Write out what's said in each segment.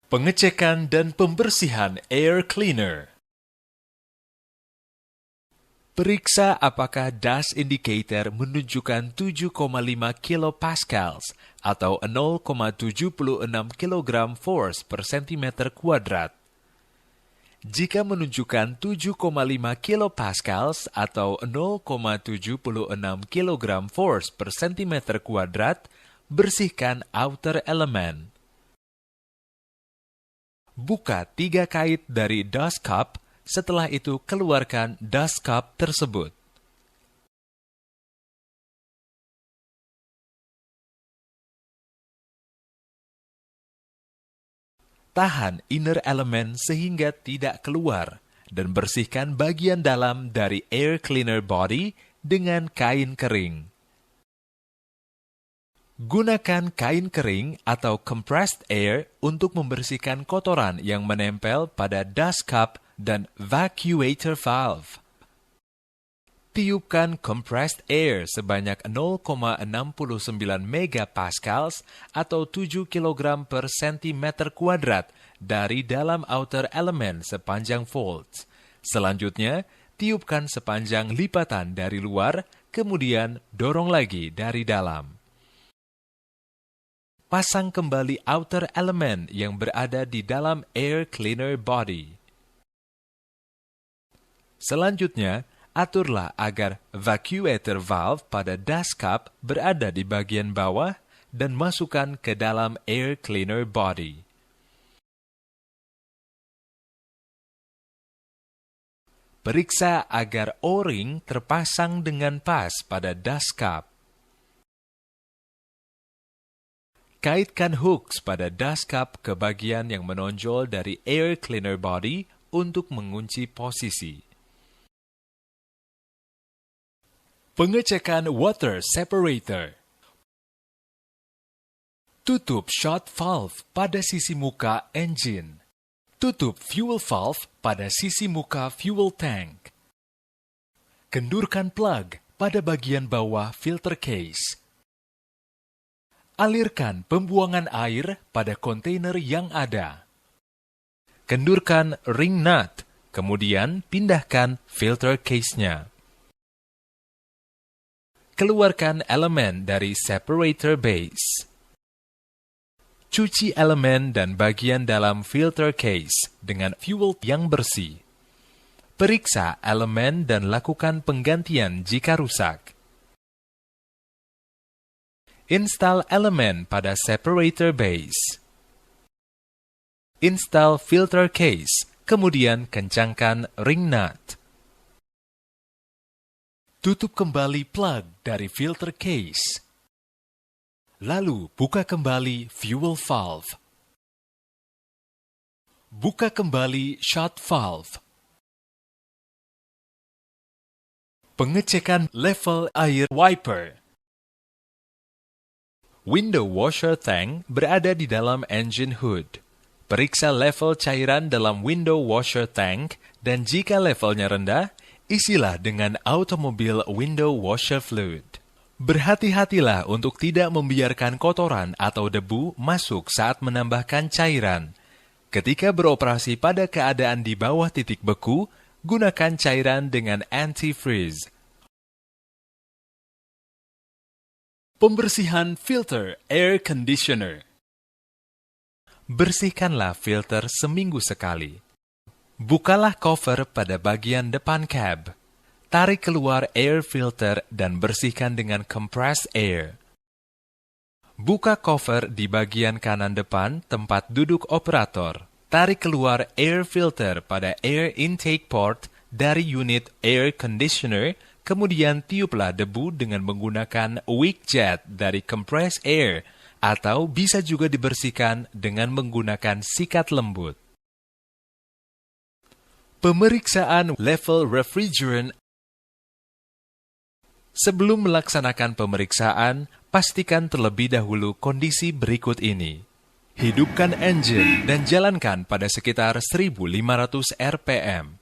Pengecekan dan pembersihan air cleaner. Periksa apakah dust indicator menunjukkan 7,5 kilopascals atau 0,76 kg force per cm kuadrat. Jika menunjukkan 7,5 kilopascals atau 0,76 kg force per cm kuadrat, bersihkan outer element. Buka 3 kait dari dust cup, setelah itu keluarkan dust cup tersebut. Tahan inner element sehingga tidak keluar dan bersihkan bagian dalam dari air cleaner body dengan kain kering. Gunakan kain kering atau compressed air untuk membersihkan kotoran yang menempel pada dust cup dan vacuator valve. Tiupkan compressed air sebanyak 0,69 megapascals atau 7 kg per cm kuadrat dari dalam outer element sepanjang volts. Selanjutnya, tiupkan sepanjang lipatan dari luar, kemudian dorong lagi dari dalam. Pasang kembali outer element yang berada di dalam air cleaner body. Selanjutnya, aturlah agar vacuator valve pada dust cup berada di bagian bawah dan masukkan ke dalam air cleaner body. Periksa agar O-ring terpasang dengan pas pada dust cup. Kaitkan hooks pada dust cup ke bagian yang menonjol dari air cleaner body untuk mengunci posisi. Pengecekan water separator. Tutup shot valve pada sisi muka engine. Tutup fuel valve pada sisi muka fuel tank. Kendurkan plug pada bagian bawah filter case. Alirkan pembuangan air pada kontainer yang ada. Kendurkan ring nut, kemudian pindahkan filter case-nya. Keluarkan elemen dari separator base. Cuci elemen dan bagian dalam filter case dengan fuel yang bersih. Periksa elemen dan lakukan penggantian jika rusak. Install elemen pada separator base. Install filter case, kemudian kencangkan ring nut. Tutup kembali plug dari filter case. Lalu buka kembali fuel valve. Buka kembali shot valve. Pengecekan level air wiper. Window washer tank berada di dalam engine hood. Periksa level cairan dalam window washer tank dan jika levelnya rendah, isilah dengan automobil window washer fluid. Berhati-hatilah untuk tidak membiarkan kotoran atau debu masuk saat menambahkan cairan. Ketika beroperasi pada keadaan di bawah titik beku, gunakan cairan dengan antifreeze. Pembersihan filter air conditioner. Bersihkanlah filter seminggu sekali. Bukalah cover pada bagian depan cab. Tarik keluar air filter dan bersihkan dengan compressed air. Buka cover di bagian kanan depan tempat duduk operator. Tarik keluar air filter pada air intake port dari unit air conditioner, kemudian tiuplah debu dengan menggunakan wick jet dari compressed air, atau bisa juga dibersihkan dengan menggunakan sikat lembut. Pemeriksaan level refrigerant. Sebelum melaksanakan pemeriksaan, pastikan terlebih dahulu kondisi berikut ini. Hidupkan engine dan jalankan pada sekitar 1500 rpm.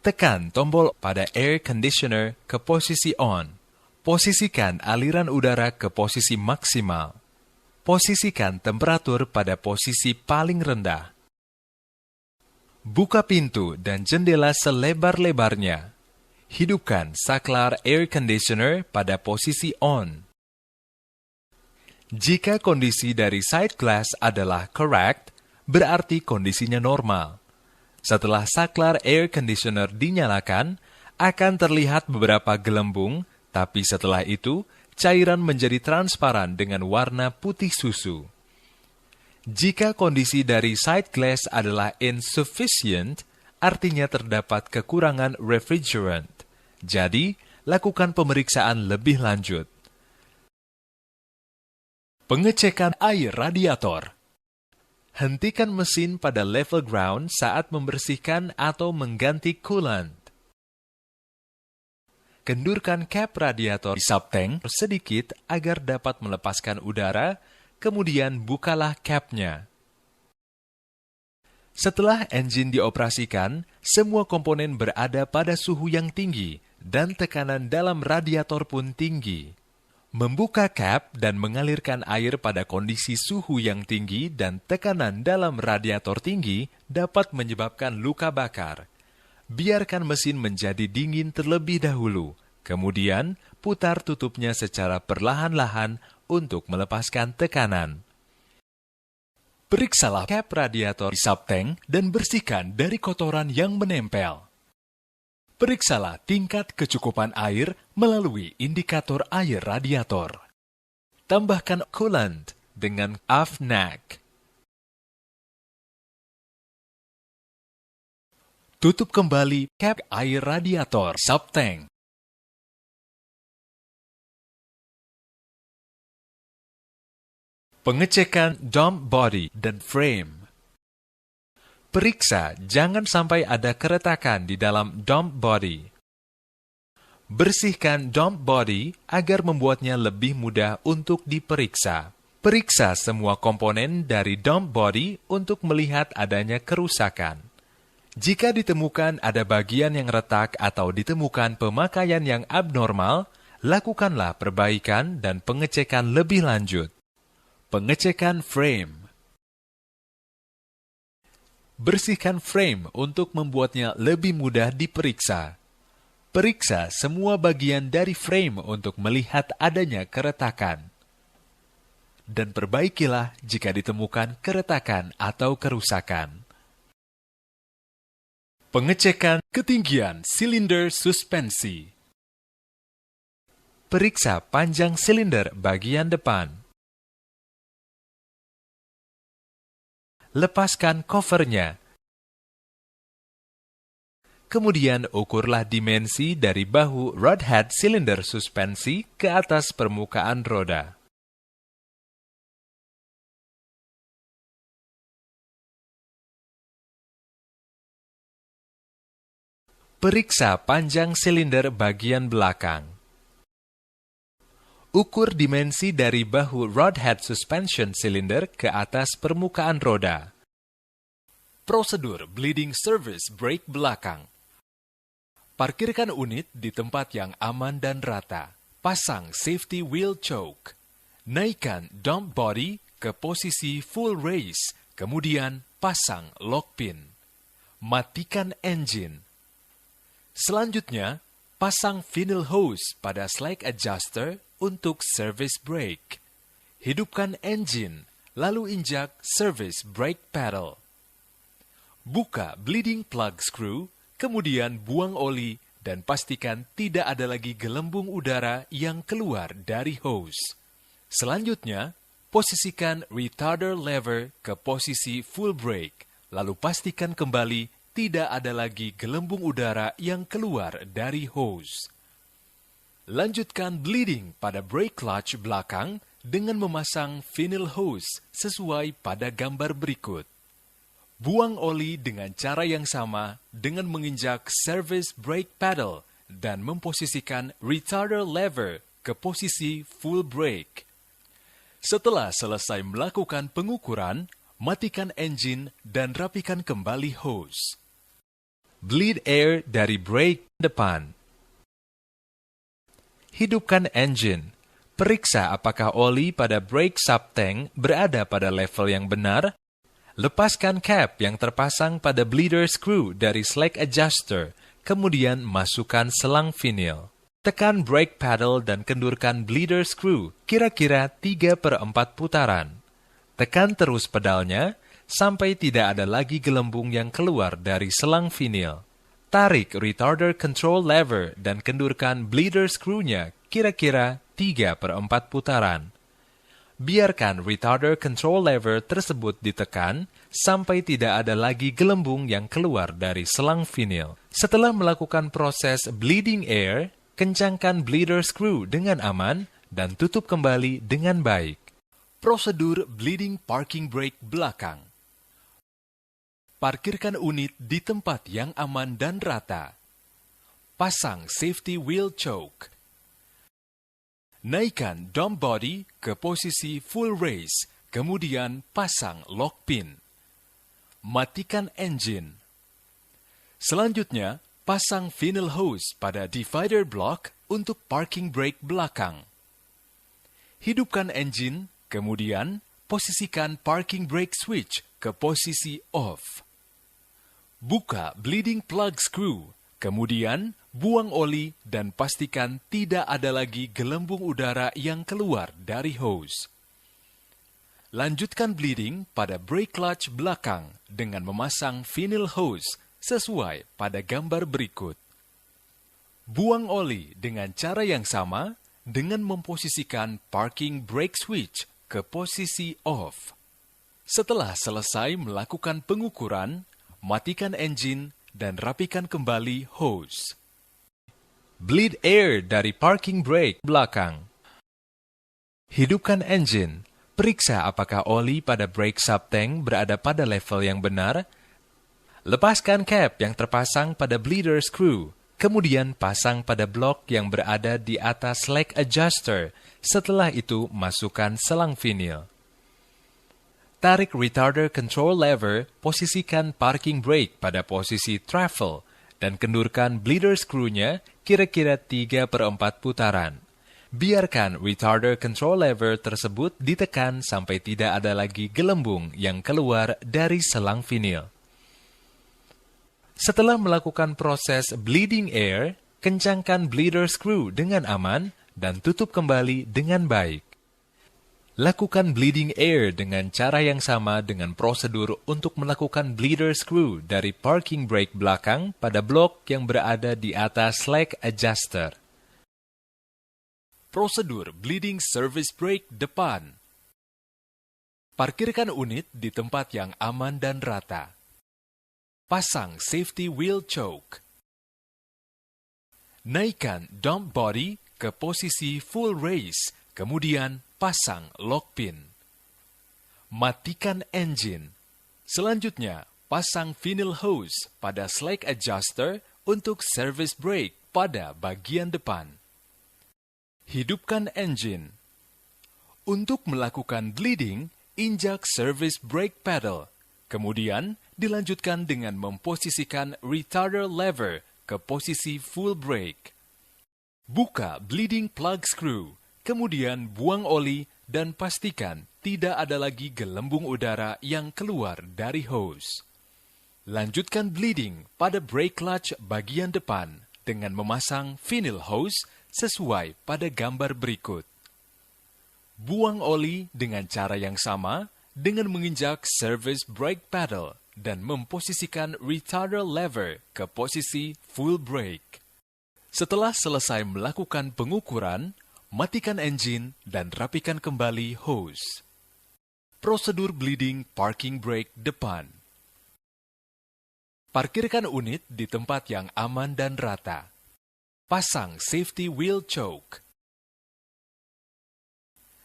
Tekan tombol pada air conditioner ke posisi on. Posisikan aliran udara ke posisi maksimal. Posisikan temperatur pada posisi paling rendah. Buka pintu dan jendela selebar-lebarnya. Hidupkan saklar air conditioner pada posisi on. Jika kondisi dari side glass adalah correct, berarti kondisinya normal. Setelah saklar air conditioner dinyalakan, akan terlihat beberapa gelembung, tapi setelah itu, cairan menjadi transparan dengan warna putih susu. Jika kondisi dari side glass adalah insufficient, artinya terdapat kekurangan refrigerant. Jadi, lakukan pemeriksaan lebih lanjut. Pengecekan air radiator. Hentikan mesin pada level ground saat membersihkan atau mengganti coolant. Kendurkan cap radiator di subtank sedikit agar dapat melepaskan udara, kemudian bukalah capnya. Setelah engine dioperasikan, semua komponen berada pada suhu yang tinggi dan tekanan dalam radiator pun tinggi. Membuka cap dan mengalirkan air pada kondisi suhu yang tinggi dan tekanan dalam radiator tinggi dapat menyebabkan luka bakar. Biarkan mesin menjadi dingin terlebih dahulu, kemudian putar tutupnya secara perlahan-lahan untuk melepaskan tekanan. Periksalah cap radiator di subtank dan bersihkan dari kotoran yang menempel. Periksalah tingkat kecukupan air melalui indikator air radiator. Tambahkan coolant dengan AFNAC. Tutup kembali cap air radiator subtank. Pengecekan dump body dan frame. Periksa jangan sampai ada keretakan di dalam dump body. Bersihkan dump body agar membuatnya lebih mudah untuk diperiksa. Periksa semua komponen dari dump body untuk melihat adanya kerusakan. Jika ditemukan ada bagian yang retak atau ditemukan pemakaian yang abnormal, lakukanlah perbaikan dan pengecekan lebih lanjut. Pengecekan frame. Bersihkan frame untuk membuatnya lebih mudah diperiksa. Periksa semua bagian dari frame untuk melihat adanya keretakan. Dan perbaikilah jika ditemukan keretakan atau kerusakan. Pengecekan ketinggian silinder suspensi. Periksa panjang silinder bagian depan. Lepaskan covernya. Kemudian ukurlah dimensi dari bahu rod head silinder suspensi ke atas permukaan roda. Periksa panjang silinder bagian belakang. Ukur dimensi dari bahu rod head suspension cylinder ke atas permukaan roda. Prosedur bleeding service brake belakang. Parkirkan unit di tempat yang aman dan rata. Pasang safety wheel choke. Naikkan dump body ke posisi full raise, kemudian pasang lock pin. Matikan engine. Selanjutnya, pasang vinyl hose pada slack adjuster untuk service brake. Hidupkan engine, lalu injak service brake pedal. Buka bleeding plug screw, kemudian buang oli dan pastikan tidak ada lagi gelembung udara yang keluar dari hose. Selanjutnya, posisikan retarder lever ke posisi full brake, lalu pastikan kembali tidak ada lagi gelembung udara yang keluar dari hose. Lanjutkan bleeding pada brake clutch belakang dengan memasang vinyl hose sesuai pada gambar berikut. Buang oli dengan cara yang sama dengan menginjak service brake pedal dan memposisikan retarder lever ke posisi full brake. Setelah selesai melakukan pengukuran, matikan engine dan rapikan kembali hose. Bleed air dari brake depan. Hidupkan engine. Periksa apakah oli pada brake subtank berada pada level yang benar. Lepaskan cap yang terpasang pada bleeder screw dari slack adjuster, kemudian masukkan selang vinil. Tekan brake pedal dan kendurkan bleeder screw kira-kira 3/4 putaran. Tekan terus pedalnya sampai tidak ada lagi gelembung yang keluar dari selang vinil. Tarik retarder control lever dan kendurkan bleeder screw-nya kira-kira 3/4 putaran. Biarkan retarder control lever tersebut ditekan sampai tidak ada lagi gelembung yang keluar dari selang vinil. Setelah melakukan proses bleeding air, kencangkan bleeder screw dengan aman dan tutup kembali dengan baik. Prosedur bleeding parking brake belakang. Parkirkan unit di tempat yang aman dan rata. Pasang safety wheel choke. Naikkan dump body ke posisi full raise, kemudian pasang lock pin. Matikan engine. Selanjutnya, pasang vinyl hose pada divider block untuk parking brake belakang. Hidupkan engine, kemudian posisikan parking brake switch ke posisi off. Buka bleeding plug screw, kemudian buang oli dan pastikan tidak ada lagi gelembung udara yang keluar dari hose. Lanjutkan bleeding pada brake clutch belakang dengan memasang vinyl hose sesuai pada gambar berikut. Buang oli dengan cara yang sama dengan memposisikan parking brake switch ke posisi off. Setelah selesai melakukan pengukuran, matikan engine dan rapikan kembali hose. Bleed air dari parking brake belakang. Hidupkan engine. Periksa apakah oli pada brake subtank berada pada level yang benar. Lepaskan cap yang terpasang pada bleeder screw, kemudian pasang pada blok yang berada di atas slack adjuster. Setelah itu, masukkan selang vinil. Tarik retarder control lever, posisikan parking brake pada posisi travel, dan kendurkan bleeder screw-nya kira-kira 3/4 putaran. Biarkan retarder control lever tersebut ditekan sampai tidak ada lagi gelembung yang keluar dari selang vinil. Setelah melakukan proses bleeding air, kencangkan bleeder screw dengan aman dan tutup kembali dengan baik. Lakukan bleeding air dengan cara yang sama dengan prosedur untuk melakukan bleeder screw dari parking brake belakang pada blok yang berada di atas slack adjuster. Prosedur bleeding service brake depan. Parkirkan unit di tempat yang aman dan rata. Pasang safety wheel choke. Naikkan dump body ke posisi full raise, kemudian pasang lock pin. Matikan engine. Selanjutnya, pasang vinyl hose pada slack adjuster untuk service brake pada bagian depan. Hidupkan engine. Untuk melakukan bleeding, injak service brake pedal. Kemudian, dilanjutkan dengan memposisikan retarder lever ke posisi full brake. Buka bleeding plug screw, kemudian buang oli dan pastikan tidak ada lagi gelembung udara yang keluar dari hose. Lanjutkan bleeding pada brake clutch bagian depan dengan memasang vinyl hose sesuai pada gambar berikut. Buang oli dengan cara yang sama dengan menginjak service brake pedal dan memposisikan retarder lever ke posisi full brake. Setelah selesai melakukan pengukuran, matikan engine dan rapikan kembali hose. Prosedur bleeding parking brake depan. Parkirkan unit di tempat yang aman dan rata. Pasang safety wheel choke.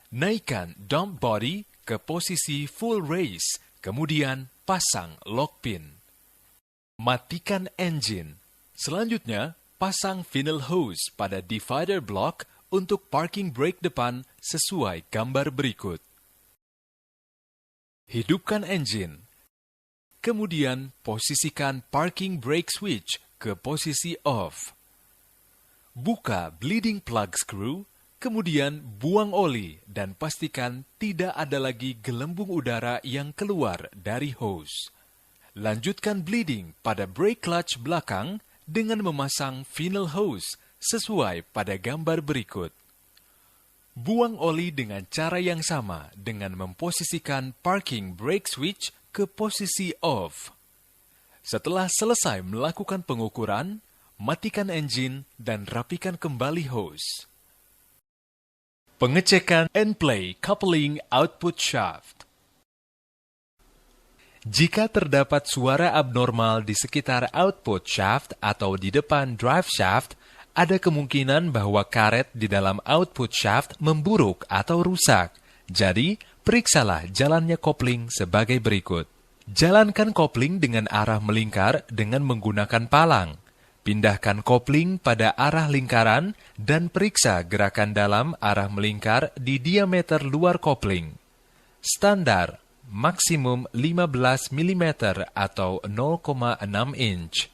Naikkan dump body ke posisi full raise, kemudian pasang lock pin. Matikan engine. Selanjutnya, pasang vinyl hose pada divider block untuk parking brake depan sesuai gambar berikut. Hidupkan engine. Kemudian, posisikan parking brake switch ke posisi off. Buka bleeding plug screw, Kemudian buang oli dan pastikan tidak ada lagi gelembung udara yang keluar dari hose. Lanjutkan bleeding pada brake clutch belakang dengan memasang funnel hose sesuai pada gambar berikut. Buang oli dengan cara yang sama dengan memposisikan parking brake switch ke posisi off. Setelah selesai melakukan pengukuran, matikan engine dan rapikan kembali hose. Pengecekan N-play coupling output shaft. Jika terdapat suara abnormal di sekitar output shaft atau di depan drive shaft, ada kemungkinan bahwa karet di dalam output shaft memburuk atau rusak. Jadi, periksalah jalannya kopling sebagai berikut. Jalankan kopling dengan arah melingkar dengan menggunakan palang. Pindahkan kopling pada arah lingkaran dan periksa gerakan dalam arah melingkar di diameter luar kopling. Standar, maksimum 15 mm atau 0,6 inch.